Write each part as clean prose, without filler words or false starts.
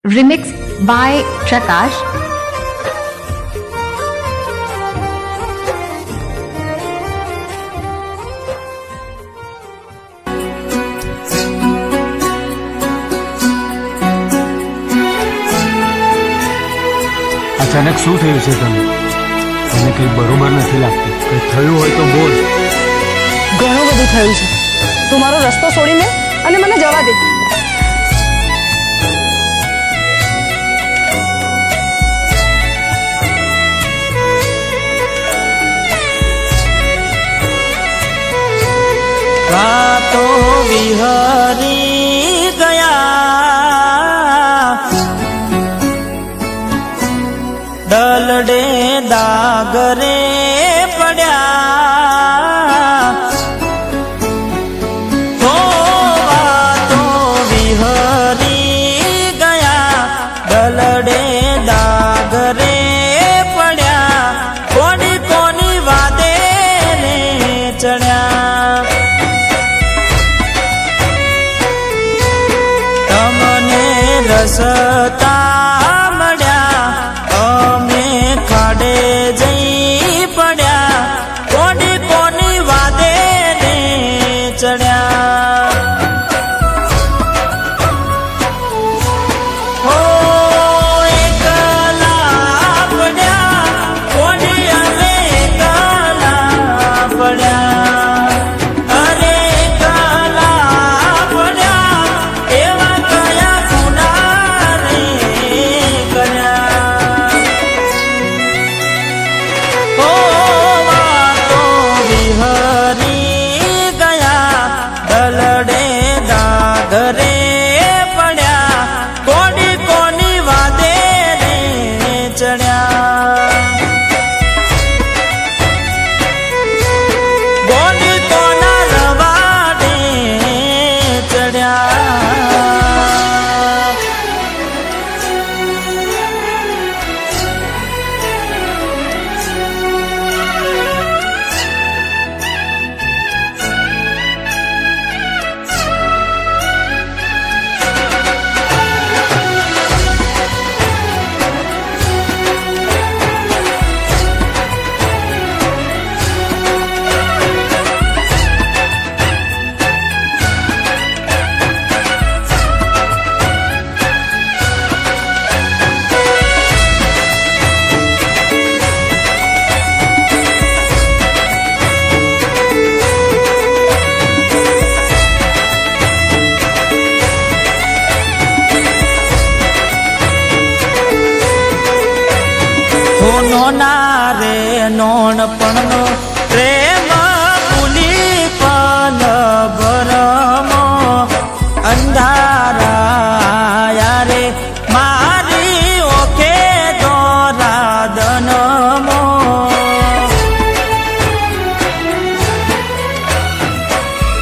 Remix by Prakash. અચાનક શું થયું છે તમને? મને કંઈ બરોબર નથી લાગતું. કંઈ થયું હોય તો બોલ. ઘણું બધું થયું છે. તું મારો રસ્તો છોડીને અને મને જવા દે. તો વિહરી ગયા દલડે દાગરે પડ્યા તો વિહરી ગયા દલડે દાગરે પડ્યા કોની કોની વાદે ને ચડ્યા રસતા મળ્યા અમે ખાડે જઈ પડ્યા કોની કોની વાદે ને ચડ્યા હો એકલા પડ્યા કોની અમે એકલા પડ્યા અરે એકલા પડ્યા એવા ઘરે પડ્યા કોની કોની વાદે ને ચડ્યા કોની કોના રવાડે ચડ્યા નોના રે નોણપણનો પ્રેમ ભૂલી પલ ભરમો અંધારા યારે મારી ઓકે દોરા દનમો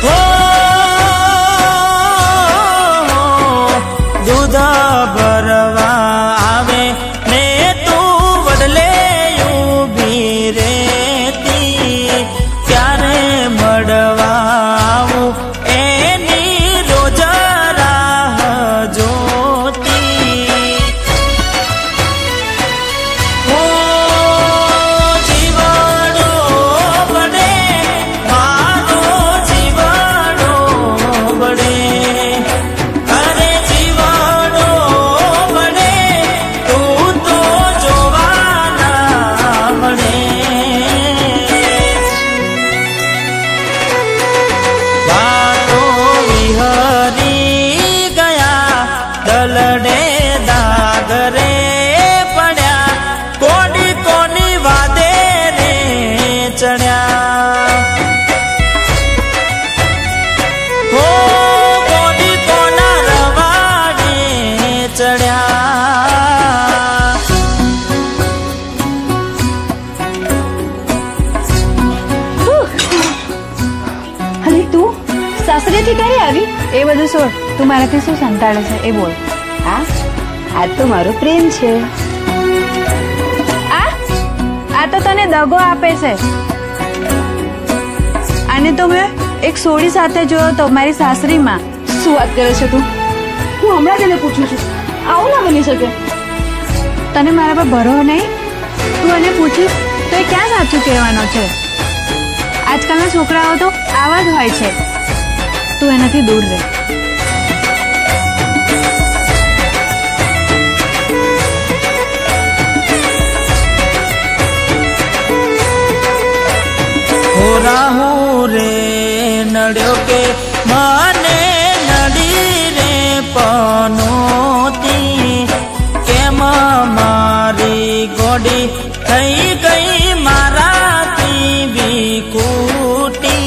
હો દૂધ ભરવા આવે ને ક્યારે મળવા એની રોજ રાહ જોતી હો જીવડો બળે મારો જીવડો બળે અરે જીવડો બળે તું તો જોવાના મળે દલડે દાગરે પડ્યા કોની કોની વાદે રે ચડ્યા હો કોની કોના રવાડે ચડ્યા અરે તું સાસરેથી ક્યારે આવી? એ બધું છોડ. તું મારાથી શું સંતાડે છે એ બોલ. આ તો મારો પ્રેમ છે. આ તો તને દગો આપે છે. આને તો મેં એક સોડી સાથે જોયો તો મારી સાસરીમાં. શું વાત કરે છે તું? હું હમણાં જ એને પૂછું છું. આવું ના બની શકે. તને મારા પર ભરોસો નહીં? તું એને પૂછીશ તો એ ક્યાં સાચું કહેવાનો છે? આજકાલના છોકરાઓ તો આવા જ હોય છે. તું એનાથી દૂર રહે. હો રાહુ રે નડ્યો કે મને નડી રે પનોતી કેમ મારી ગોડી થઈ ગઈ મારાથી વિકુટી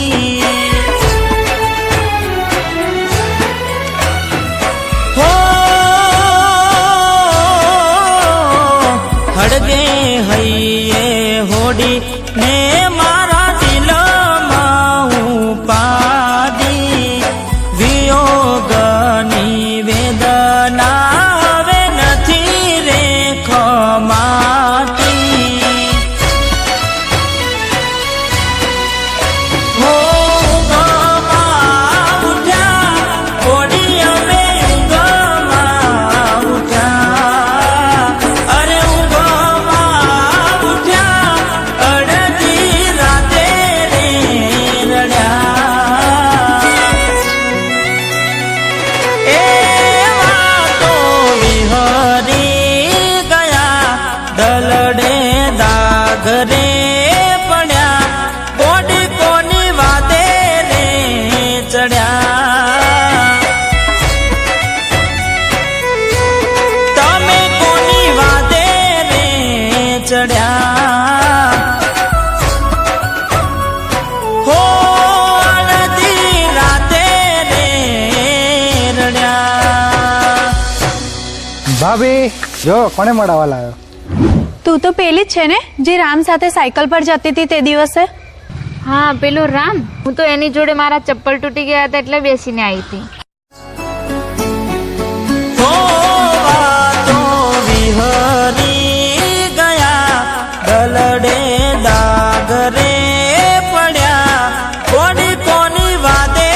હો હડગે હૈયે હોડી ને મારા દિલમાં ઉપાડી વિયોગની વેદના હવે નથી રે ખમાતી હો ઊંઘમાં ઉઠ્યા હોડી અમે ઊંઘમાં ઉઠ્યા અરે ઊંઘમાં ઉઠ્યા અડધી રાતે રે રડ્યા એવા તો વિહરી ગયા દલડે દાગ રે પડ્યા કોડી કોની વાતે રે ચડ્યા તમે કોની વાતે રે ચડ્યા હો અડધી રાતે રે રડ્યા ભાભી જો કોને મળવા લાવ્યો? તું તો પેલી જ છે ને જે રામ સાથે સાયકલ પર જતી હતી તે દિવસે? હા પેલો રામ, હું તો એની જોડે મારા ચપ્પલ તૂટી ગયા હતા એટલે બેસીને આવી હતી. હો વાતો વિહરી ગયા દલડે દાગ રે પડ્યા કોની કોની વાતે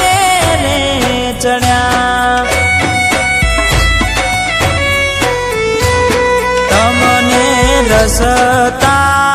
રે ચડ્યા તમને રસતા